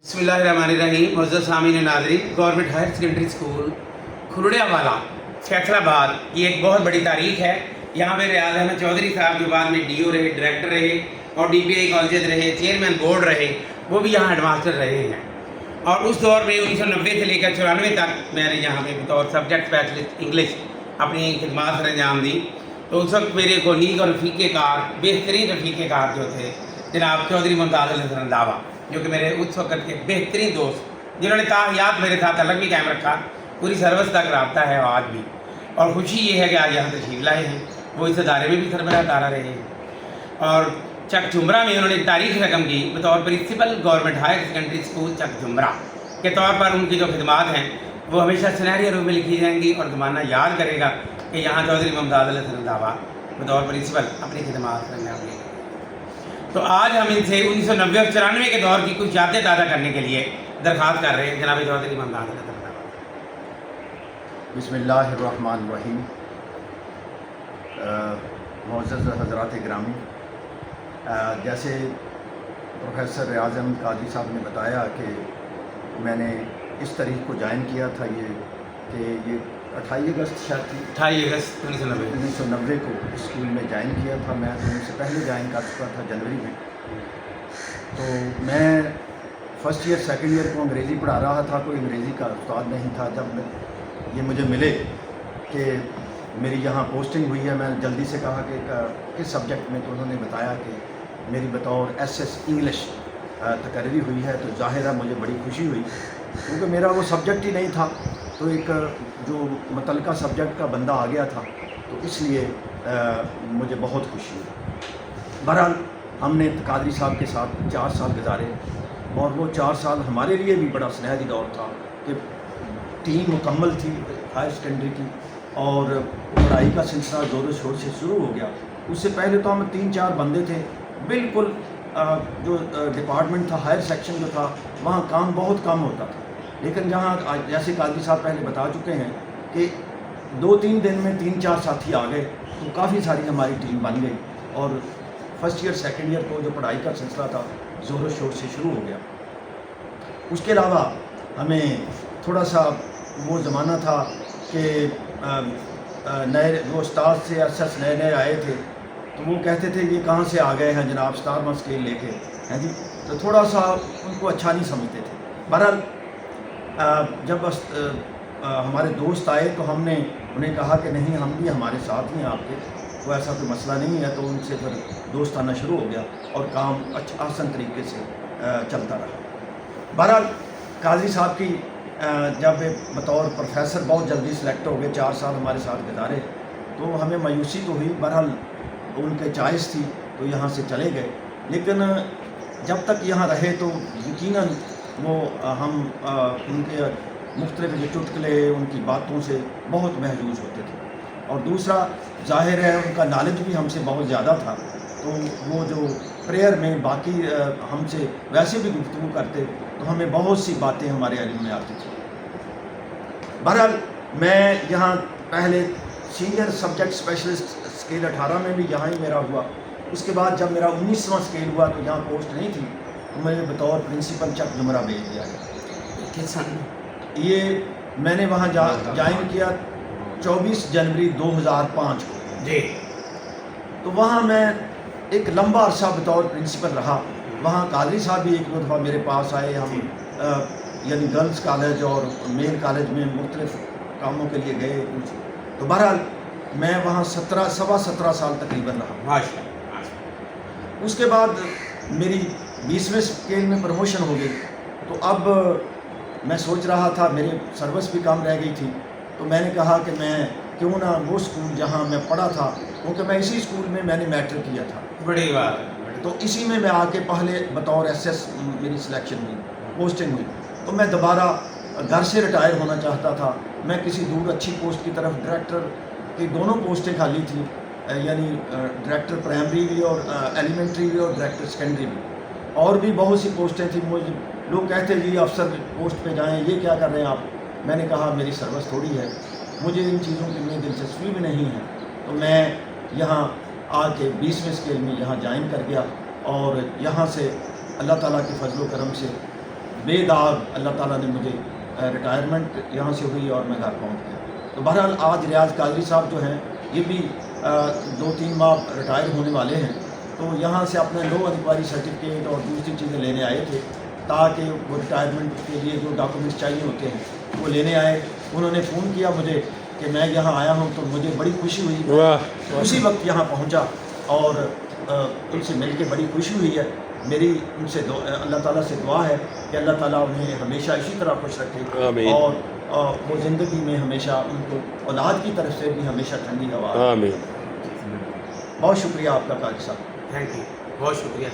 बिस्मिल्लाहिर्रहमानिर्रहीम। मुअज़्ज़ज़ सामीन नाज़रीन, government higher secondary school Khurrianwala Faisalabad की एक बहुत बड़ी तारीख है। यहाँ पे रियाज अहमद चौधरी साहब जो बाद में डीओ रहे, डायरेक्टर रहे और डीपीआई कॉलेज रहे, चेयरमैन बोर्ड रहे, वो भी यहाँ हेडमास्टर रहे हैं। और उस दौर में 1990 से लेकर 94 तक मैंने यहाँ पे बतौर सब्जेक्ट स्पेशलिस्ट इंग्लिश अपनी खिदमत सर अंजाम दी। तो उस वक्त मेरे कोलीग और रफ़ीक़ेकार, बेहतरीन रफ़ीक़ेकार जो थे जनाब चौधरी मुमताज़ अली रंधावा, जो कि मेरे उस वक्त के बेहतरीन दोस्त, जिन्होंने ताहियात मेरे साथ अलग भी कायम रखा, पूरी सर्विस तक रब्ता है आज भी। और खुशी ये है कि आज यहाँ तशरीफ़ लाए हैं। वो इस अदारे में भी सरबराह तारा रहे हैं और चक झुमरा में उन्होंने तारीख रकम की बतौर principal government higher secondary school Chak Jhumra के तौर पर। उनकी जो खिदमात हैं वो हमेशा सुनहरी रूप में लिखी जाएंगी और ज़माना याद करेगा कि यहाँ चौधरी मुमताज़ अली रंधावा बतौर प्रिंसिपल अपनी खिदमात अंजाम देंगे। तो आज हम इनसे 1990 और 94 के दौर की कुछ यादें ताज़ा करने के लिए दरख्वास्त कर रहे हैं जनाब चौधरी मुमताज़ अली रंधावा। बिस्मिल्लाहिर्रहमानिर्रहीम। मुअज़्ज़ज़ हज़रात गिरामी, जैसे प्रोफेसर रियाज अहमद कादरी साहब ने बताया कि मैंने इस तारीख को ज्वाइन किया था, ये 28 अगस्त शायद थी, 28 अगस्त 1990 को स्कूल में ज्वाइन किया था। मैं उनसे पहले ज्वाइन कर चुका था जनवरी में। तो मैं फ़र्स्ट ईयर सेकंड ईयर को अंग्रेज़ी पढ़ा रहा था, कोई अंग्रेज़ी का उस्ताद नहीं था। जब ये मुझे मिले कि मेरी यहाँ पोस्टिंग हुई है, मैंने जल्दी से कहा कि किस सब्जेक्ट में, तो उन्होंने बताया कि मेरी बतौर एसएस इंग्लिश तकर्री हुई है। तो ज़ाहिर है मुझे बड़ी खुशी हुई, क्योंकि मेरा वो सब्जेक्ट ही नहीं था। तो एक जो मुतल्लिका सब्जेक्ट का बंदा आ गया था, तो इसलिए मुझे बहुत खुशी हुई। बहरहाल हमने कादरी साहब के साथ 4 साल गुजारे और वो 4 साल हमारे लिए भी बड़ा सुनहरी दौर था कि टीम मुकम्मल थी हायर सेकेंडरी की और पढ़ाई का सिलसिला ज़ोरों शोर से शुरू हो गया। उससे पहले तो हम 3-4 बंदे थे, बिल्कुल जो डिपार्टमेंट था, हायर सेक्शन जो था, वहाँ काम बहुत कम होता था। लेकिन जहाँ जैसे कादरी साहब पहले बता चुके हैं कि 2-3 दिन में 3-4 साथी आ गए, तो काफ़ी सारी हमारी टीम बन गई और फर्स्ट ईयर सेकंड ईयर को जो पढ़ाई का सिलसिला था ज़ोरों शोर से शुरू हो गया। उसके अलावा हमें थोड़ा सा वो ज़माना था कि नए जो उस्ताद से एसएस नए आए थे, तो वो कहते थे ये कहाँ से आ गए हैं जनाब स्टार मार्क्स स्केल लेके, हैं जी। तो थोड़ा सा उनको अच्छा नहीं समझते थे। बहरहाल जब हमारे दोस्त आए तो हमने उन्हें कहा कि नहीं, हम भी हमारे साथ ही हैं आपके, तो ऐसा कोई मसला नहीं है। तो उनसे फिर दोस्त आना शुरू हो गया और काम अच्छा आसान तरीके से चलता रहा। बहरहाल काजी साहब की जब बतौर प्रोफेसर बहुत जल्दी सिलेक्ट हो गए, 4 साल हमारे साथ गुजारे, तो हमें मायूसी तो हुई। बहरहाल उनके चॉइस थी तो यहाँ से चले गए, लेकिन जब तक यहाँ रहे तो यकीनन वो हम उनके मुख्तलिफ जो चुटकुले, उनकी बातों से बहुत महजूज होते थे। और दूसरा ज़ाहिर है उनका नॉलेज भी हमसे बहुत ज़्यादा था, तो वो जो प्रेयर में बाकी हमसे वैसे भी गुफ्तगू करते, तो हमें बहुत सी बातें हमारे इल्म में आती थी। बहरहाल मैं यहाँ पहले सीनियर सब्जेक्ट स्पेशलिस्ट स्केल 18 में भी यहाँ ही मेरा हुआ। उसके बाद जब मेरा 19वां स्केल हुआ तो यहाँ पोस्ट नहीं थी, तो मुझे बतौर प्रिंसिपल चक झुमरा भेज दिया गया। किस सन? ये मैंने वहाँ ज्वाइन किया 24 जनवरी 2005 को जी। तो वहाँ मैं एक लंबा अरसा बतौर प्रिंसिपल रहा। वहाँ कादरी साहब भी 1-2 दफ़ा मेरे पास आए। हम यानी गर्ल्स कॉलेज और मेल कॉलेज में मुख्तलिफ कामों के लिए गए कुछ। तो बहरहाल मैं वहाँ 17 साल तकरीबन रहा। माशाअल्लाह। उसके बाद मेरी 20वें स्केल में प्रमोशन हो गई, तो अब मैं सोच रहा था, मेरी सर्विस भी कम रह गई थी, तो मैंने कहा कि मैं क्यों ना वो स्कूल जहाँ मैं पढ़ा था, क्योंकि मैं इसी स्कूल में मैंने मैट्रिक किया था, बड़ी बात है। तो इसी में मैं आके पहले बतौर एसएस मेरी सिलेक्शन हुई, पोस्टिंग हुई। तो मैं दोबारा घर से रिटायर होना चाहता था। मैं किसी दूर अच्छी पोस्ट की तरफ, डायरेक्टर की दोनों पोस्टें खाली थी, यानी डायरेक्टर प्राइमरी भी और एलिमेंट्री भी और डायरेक्टर सेकेंडरी भी, और भी बहुत सी पोस्टें थी। मुझे लोग कहते जी अफसर पोस्ट पे जाएं, ये क्या कर रहे हैं आप। मैंने कहा मेरी सर्विस थोड़ी है, मुझे इन चीज़ों की में दिलचस्पी भी नहीं है। तो मैं यहाँ आके 20वें स्केल में यहाँ ज्वाइन कर गया और यहाँ से अल्लाह ताला के फजल व करम से بے داغ اللہ تعالیٰ نے مجھے ریٹائرمنٹ یہاں سے ہوئی اور میں گھر پہنچ گیا. تو بہرحال آج ریاض قادری صاحب جو ہیں یہ بھی 2-3 ماہ ریٹائر ہونے والے ہیں. تو یہاں سے اپنے لو انکوائری سرٹیفکیٹ اور دوسری چیزیں لینے آئے تھے تاکہ وہ ریٹائرمنٹ کے لیے جو ڈاکومنٹس چاہیے ہوتے ہیں وہ لینے آئے. انہوں نے فون کیا مجھے کہ میں یہاں آیا ہوں, تو مجھے بڑی خوشی ہوئی. تو اسی وقت یہاں پہنچا اور ان سے مل کے بڑی خوشی ہوئی ہے. میری ان سے اللہ تعالیٰ سے دعا ہے کہ اللہ تعالیٰ انہیں ہمیشہ اسی طرح خوش رکھے آمین. اور وہ زندگی میں ہمیشہ ان کو اولاد کی طرف سے بھی ہمیشہ ٹھنڈی ہوا. آمین. بہت شکریہ آپ کا قاری صاحب. تھینک یو, بہت شکریہ.